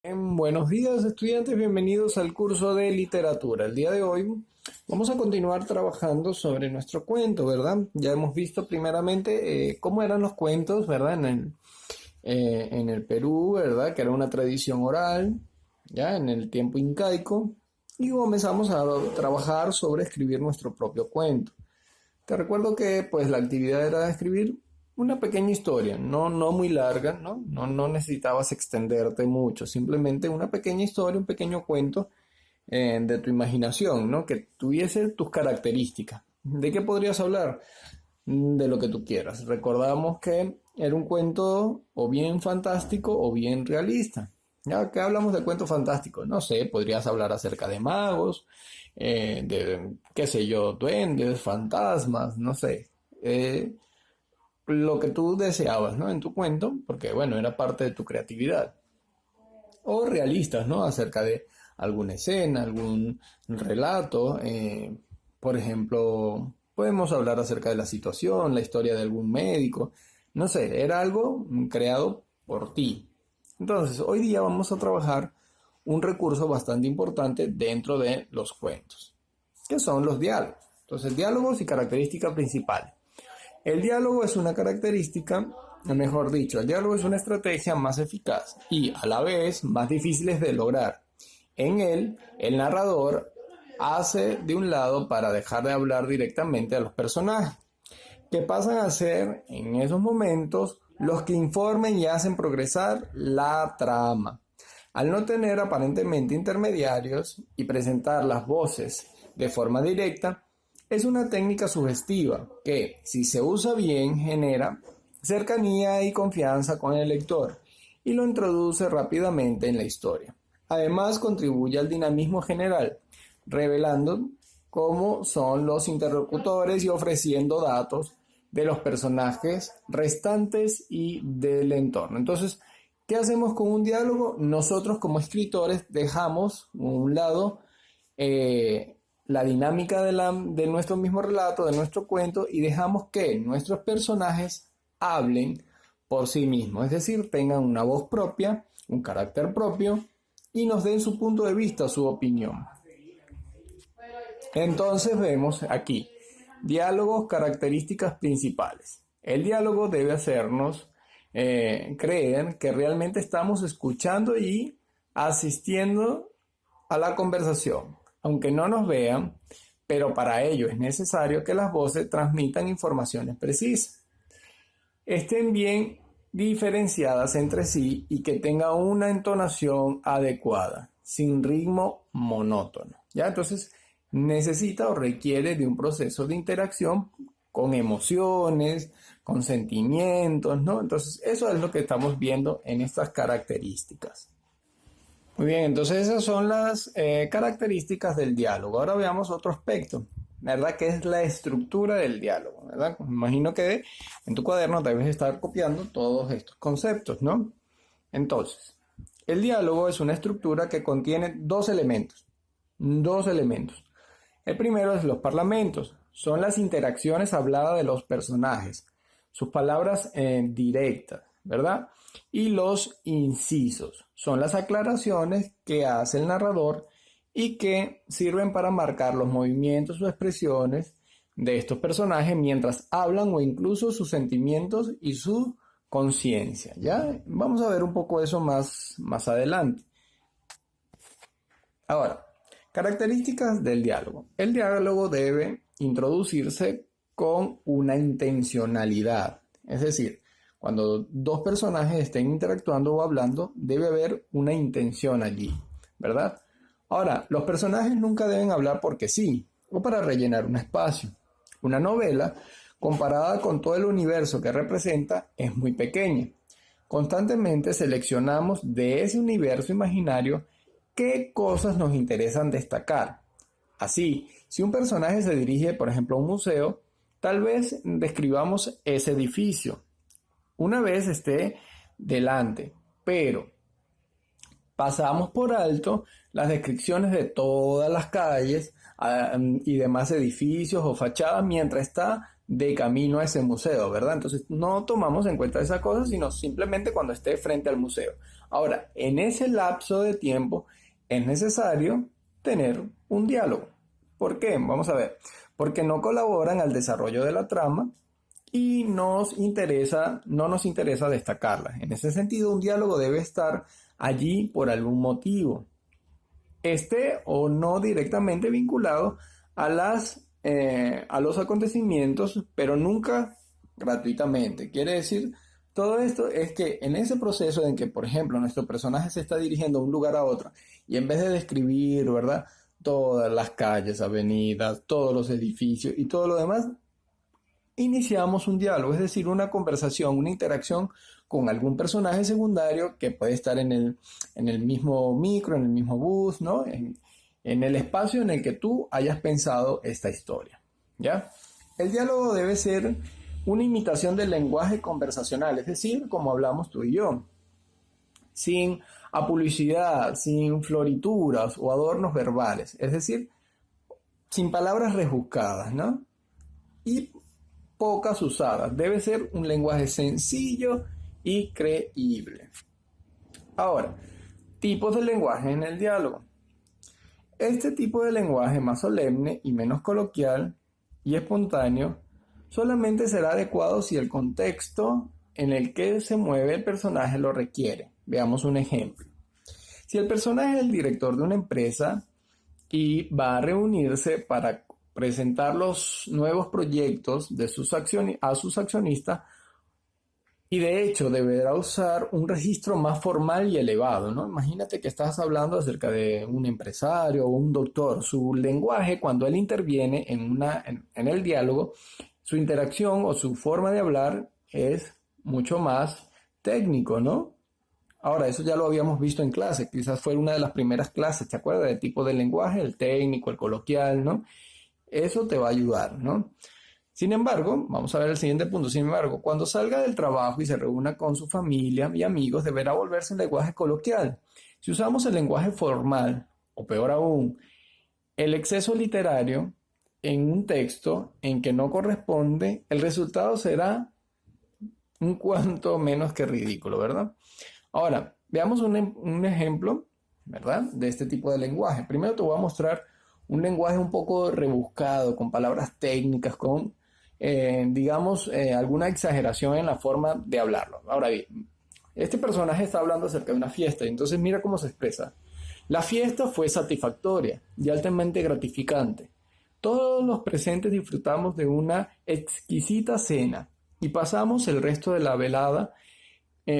Buenos días, estudiantes, bienvenidos al curso de literatura. El día de hoy vamos a continuar trabajando sobre nuestro cuento, ¿verdad? Ya hemos visto primeramente cómo eran los cuentos, ¿verdad? En el Perú, ¿verdad? Que era una tradición oral, ya en el tiempo incaico, y comenzamos a trabajar sobre escribir nuestro propio cuento. Te recuerdo que pues la actividad era escribir una pequeña historia, no muy larga, ¿no? No necesitabas extenderte mucho, simplemente una pequeña historia, un pequeño cuento de tu imaginación, ¿no? Que tuviese tus características. ¿De qué podrías hablar? De lo que tú quieras. Recordamos que era un cuento o bien fantástico o bien realista. Ya que hablamos de cuentos fantásticos, no sé, podrías hablar acerca de magos, de, qué sé yo, duendes, fantasmas, no sé. Lo que tú deseabas, ¿no? En tu cuento, porque bueno, era parte de tu creatividad. O realistas, ¿no? Acerca de alguna escena, algún relato. Por ejemplo, podemos hablar acerca de la situación, la historia de algún médico. No sé, era algo creado por ti. Entonces, hoy día vamos a trabajar un recurso bastante importante dentro de los cuentos, que son los diálogos. Entonces, diálogos y características principales. El diálogo es una característica, mejor dicho, el diálogo es una estrategia más eficaz y a la vez más difícil de lograr. En él, el narrador hace de un lado para dejar de hablar directamente a los personajes, que pasan a ser en esos momentos los que informen y hacen progresar la trama. Al no tener aparentemente intermediarios y presentar las voces de forma directa, es una técnica sugestiva que, si se usa bien, genera cercanía y confianza con el lector y lo introduce rápidamente en la historia. Además, contribuye al dinamismo general, revelando cómo son los interlocutores y ofreciendo datos de los personajes restantes y del entorno. Entonces, ¿qué hacemos con un diálogo? Nosotros como escritores dejamos a un lado la dinámica de nuestro mismo relato, de nuestro cuento, y dejamos que nuestros personajes hablen por sí mismos, es decir, tengan una voz propia, un carácter propio y nos den su punto de vista, su opinión. Entonces vemos aquí, diálogos, características principales. El diálogo debe hacernos creer que realmente estamos escuchando y asistiendo a la conversación, aunque no nos vean, pero para ello es necesario que las voces transmitan informaciones precisas, estén bien diferenciadas entre sí y que tengan una entonación adecuada, sin ritmo monótono. ¿Ya? Entonces necesita o requiere de un proceso de interacción con emociones, con sentimientos, ¿no? Entonces eso es lo que estamos viendo en estas características. Muy bien, entonces esas son las características del diálogo. Ahora veamos otro aspecto, ¿verdad? Que es la estructura del diálogo, ¿verdad? Me imagino que en tu cuaderno debes estar copiando todos estos conceptos, ¿no? Entonces, el diálogo es una estructura que contiene dos elementos. Dos elementos. El primero es los parlamentos. Son las interacciones habladas de los personajes, sus palabras directas, ¿verdad? Y los incisos son las aclaraciones que hace el narrador y que sirven para marcar los movimientos o expresiones de estos personajes mientras hablan o incluso sus sentimientos y su conciencia. ¿Ya? Vamos a ver un poco eso más adelante. Ahora, características del diálogo. El diálogo debe introducirse con una intencionalidad, es decir, cuando dos personajes estén interactuando o hablando, debe haber una intención allí, ¿verdad? Ahora, los personajes nunca deben hablar porque sí, o para rellenar un espacio. Una novela, comparada con todo el universo que representa, es muy pequeña. Constantemente seleccionamos de ese universo imaginario qué cosas nos interesan destacar. Así, si un personaje se dirige, por ejemplo, a un museo, tal vez describamos ese edificio una vez esté delante, pero pasamos por alto las descripciones de todas las calles y demás edificios o fachadas mientras está de camino a ese museo, ¿verdad? Entonces no tomamos en cuenta esas cosas, sino simplemente cuando esté frente al museo. Ahora, en ese lapso de tiempo es necesario tener un diálogo. ¿Por qué? Vamos a ver. Porque no colaboran al desarrollo de la trama y no nos interesa destacarla. En ese sentido, un diálogo debe estar allí por algún motivo, esté o no directamente vinculado a los acontecimientos, pero nunca gratuitamente. Quiere decir, todo esto es que en ese proceso en que, por ejemplo, nuestro personaje se está dirigiendo de un lugar a otro y en vez de describir, ¿verdad? Todas las calles, avenidas, todos los edificios y todo lo demás, iniciamos un diálogo, es decir, una conversación, una interacción con algún personaje secundario que puede estar en el mismo micro, en el mismo bus, ¿no? En el espacio en el que tú hayas pensado esta historia, ¿ya? El diálogo debe ser una imitación del lenguaje conversacional, es decir, como hablamos tú y yo, sin apublicidad, sin florituras o adornos verbales, es decir, sin palabras rebuscadas, ¿no? Y pocas usadas. Debe ser un lenguaje sencillo y creíble. Ahora, tipos de lenguaje en el diálogo. Este tipo de lenguaje más solemne y menos coloquial y espontáneo solamente será adecuado si el contexto en el que se mueve el personaje lo requiere. Veamos un ejemplo. Si el personaje es el director de una empresa y va a reunirse para presentar los nuevos proyectos a sus accionistas, y de hecho deberá usar un registro más formal y elevado, ¿no? Imagínate que estás hablando acerca de un empresario o un doctor. Su lenguaje, cuando él interviene en el diálogo, su interacción o su forma de hablar es mucho más técnico, ¿no? Ahora, eso ya lo habíamos visto en clase, quizás fue una de las primeras clases, ¿te acuerdas? De tipo de lenguaje, el técnico, el coloquial, ¿no? Eso te va a ayudar, ¿no? Sin embargo, vamos a ver el siguiente punto. Sin embargo, cuando salga del trabajo y se reúna con su familia y amigos, deberá volverse un lenguaje coloquial. Si usamos el lenguaje formal, o peor aún, el exceso literario en un texto en que no corresponde, el resultado será un cuanto menos que ridículo, ¿verdad? Ahora, veamos un ejemplo, ¿verdad? De este tipo de lenguaje. Primero te voy a mostrar un lenguaje un poco rebuscado, con palabras técnicas, con, alguna exageración en la forma de hablarlo. Ahora bien, este personaje está hablando acerca de una fiesta, y entonces mira cómo se expresa. La fiesta fue satisfactoria y altamente gratificante. Todos los presentes disfrutamos de una exquisita cena y pasamos el resto de la velada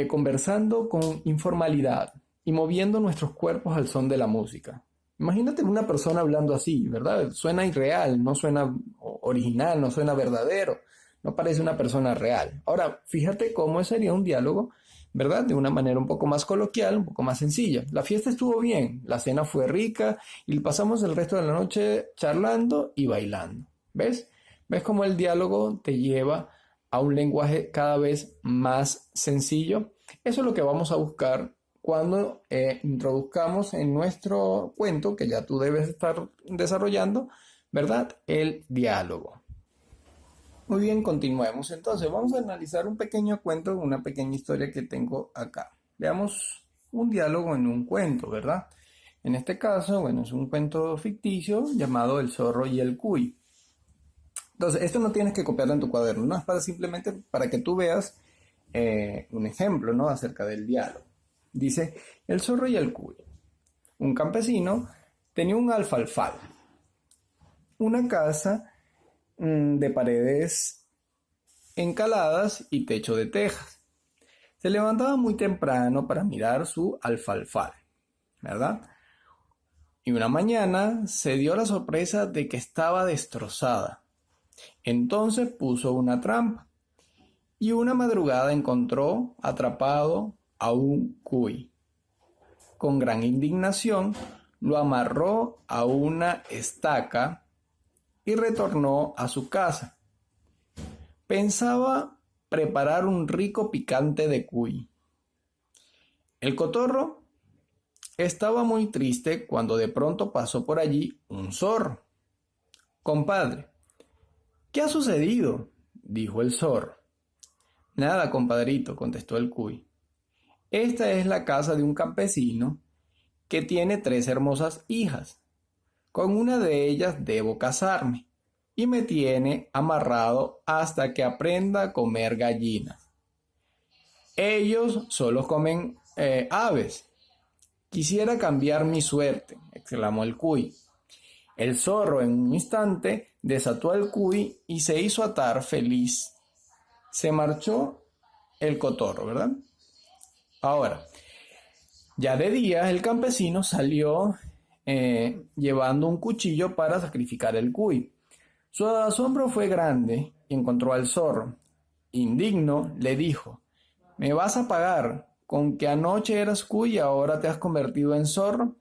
conversando con informalidad y moviendo nuestros cuerpos al son de la música. Imagínate una persona hablando así, ¿verdad? Suena irreal, no suena original, no suena verdadero, no parece una persona real. Ahora, fíjate cómo sería un diálogo, ¿verdad? De una manera un poco más coloquial, un poco más sencilla. La fiesta estuvo bien, la cena fue rica y pasamos el resto de la noche charlando y bailando. ¿Ves? ¿Ves cómo el diálogo te lleva a un lenguaje cada vez más sencillo? Eso es lo que vamos a buscar cuando introduzcamos en nuestro cuento, que ya tú debes estar desarrollando, ¿verdad? El diálogo. Muy bien, continuemos. Entonces, vamos a analizar un pequeño cuento, una pequeña historia que tengo acá. Veamos un diálogo en un cuento, ¿verdad? En este caso, bueno, es un cuento ficticio llamado El zorro y el cuy. Entonces, esto no tienes que copiarlo en tu cuaderno, ¿no? Es simplemente para que tú veas un ejemplo, ¿no? Acerca del diálogo. Dice, el zorro y el cuy. Un campesino tenía un alfalfal, una casa de paredes encaladas y techo de tejas. Se levantaba muy temprano para mirar su alfalfal, ¿verdad? Y una mañana se dio la sorpresa de que estaba destrozada. Entonces puso una trampa y una madrugada encontró atrapado a un cuy. Con gran indignación lo amarró a una estaca y retornó a su casa. Pensaba preparar un rico picante de cuy. El cotorro estaba muy triste cuando de pronto pasó por allí un zorro. «Compadre, ¿qué ha sucedido?», dijo el zorro. «Nada, compadrito», contestó el cuy. Esta es la casa de un campesino que tiene 3 hermosas hijas. Con una de ellas debo casarme y me tiene amarrado hasta que aprenda a comer gallinas. Ellos solo comen aves. Quisiera cambiar mi suerte, exclamó el cuy. El zorro en un instante desató al cuy y se hizo atar feliz. Se marchó el cotorro, ¿verdad? Ahora, ya de día el campesino salió llevando un cuchillo para sacrificar el cuy. Su asombro fue grande y encontró al zorro. Indigno, le dijo: ¿Me vas a pagar con que anoche eras cuy y ahora te has convertido en zorro?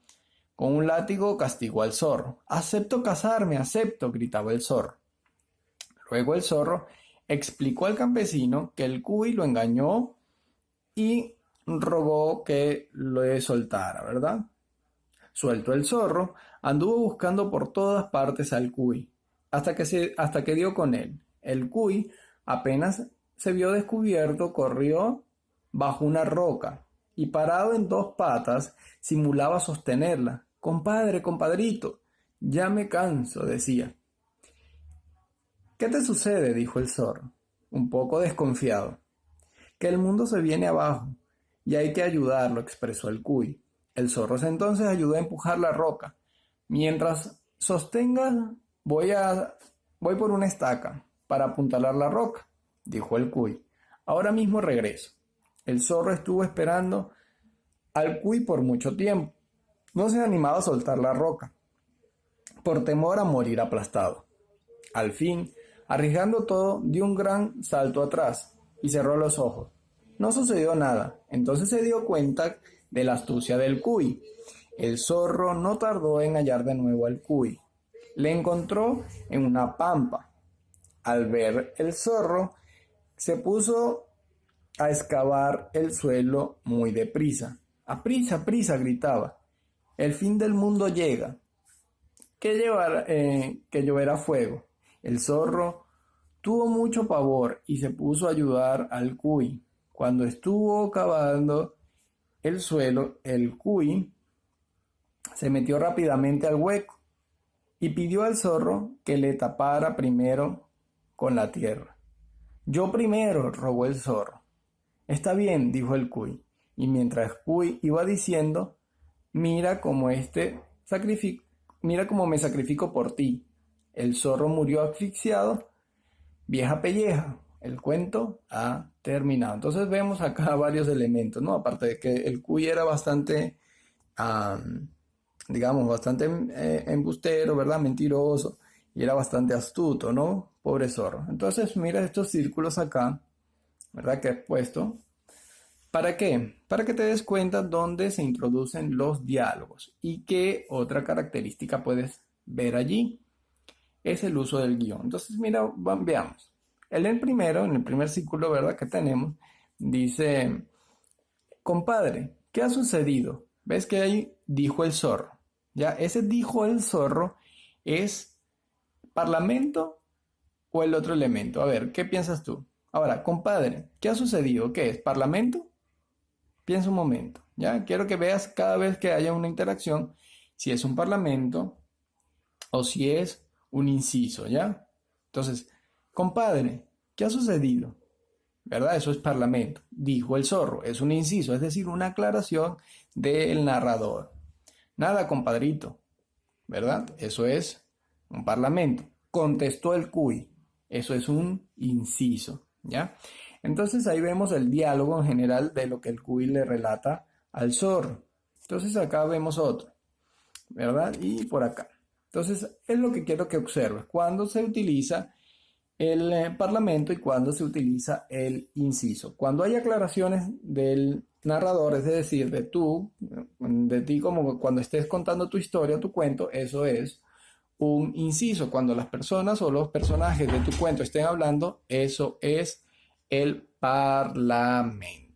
Con un látigo castigó al zorro. Acepto casarme, acepto, gritaba el zorro. Luego el zorro explicó al campesino que el cuy lo engañó y rogó que lo soltara, ¿verdad? Suelto el zorro, anduvo buscando por todas partes al cuy, hasta que dio con él. El cuy, apenas se vio descubierto, corrió bajo una roca y parado en 2 patas, simulaba sostenerla. Compadre, compadrito, ya me canso, decía. ¿Qué te sucede?, dijo el zorro, un poco desconfiado. Que el mundo se viene abajo y hay que ayudarlo, expresó el cuy. El zorro entonces ayudó a empujar la roca. Mientras sostengas, voy por una estaca para apuntalar la roca, dijo el cuy. Ahora mismo regreso. El zorro estuvo esperando al cuy por mucho tiempo. No se animaba a soltar la roca, por temor a morir aplastado. Al fin, arriesgando todo, dio un gran salto atrás y cerró los ojos. No sucedió nada. Entonces se dio cuenta de la astucia del cuy. El zorro no tardó en hallar de nuevo al cuy. Le encontró en una pampa. Al ver el zorro, se puso a excavar el suelo muy deprisa. ¡Aprisa, prisa!, gritaba. El fin del mundo llega. Que lloverá fuego. El zorro tuvo mucho pavor y se puso a ayudar al cuy. Cuando estuvo cavando el suelo, el cuy se metió rápidamente al hueco y pidió al zorro que le tapara primero con la tierra. Yo primero, rogó el zorro. Está bien, dijo el cuy, y mientras el cuy iba diciendo: mira cómo me sacrifico por ti. El zorro murió asfixiado. Vieja pelleja. El cuento ha terminado. Entonces vemos acá varios elementos, ¿no? Aparte de que el cuy era bastante, bastante embustero, ¿verdad? Mentiroso. Y era bastante astuto, ¿no? Pobre zorro. Entonces mira estos círculos acá, ¿verdad? Que he puesto. ¿Para qué? Para que te des cuenta dónde se introducen los diálogos y qué otra característica puedes ver allí. Es el uso del guión. Entonces mira, veamos. En el primer círculo, ¿verdad?, que tenemos, dice: compadre, ¿qué ha sucedido? ¿Ves que ahí dijo el zorro? Ya, ese dijo el zorro es parlamento o el otro elemento. A ver, ¿qué piensas tú? Ahora, compadre, ¿qué ha sucedido? ¿Qué es? ¿Parlamento? Piensa un momento, ¿ya? Quiero que veas cada vez que haya una interacción si es un parlamento o si es un inciso, ¿ya? Entonces, compadre, ¿qué ha sucedido? ¿Verdad? Eso es parlamento. Dijo el zorro, es un inciso, es decir, una aclaración del narrador. Nada, compadrito, ¿verdad? Eso es un parlamento. Contestó el cuy, eso es un inciso, ¿ya? Entonces ahí vemos el diálogo en general de lo que el cuy le relata al zorro. Entonces acá vemos otro, ¿verdad? Y por acá. Entonces es lo que quiero que observes. Cuando se utiliza el parlamento y cuando se utiliza el inciso. Cuando hay aclaraciones del narrador, es decir, de ti como cuando estés contando tu historia, tu cuento, eso es un inciso. Cuando las personas o los personajes de tu cuento estén hablando, eso es el parlamento.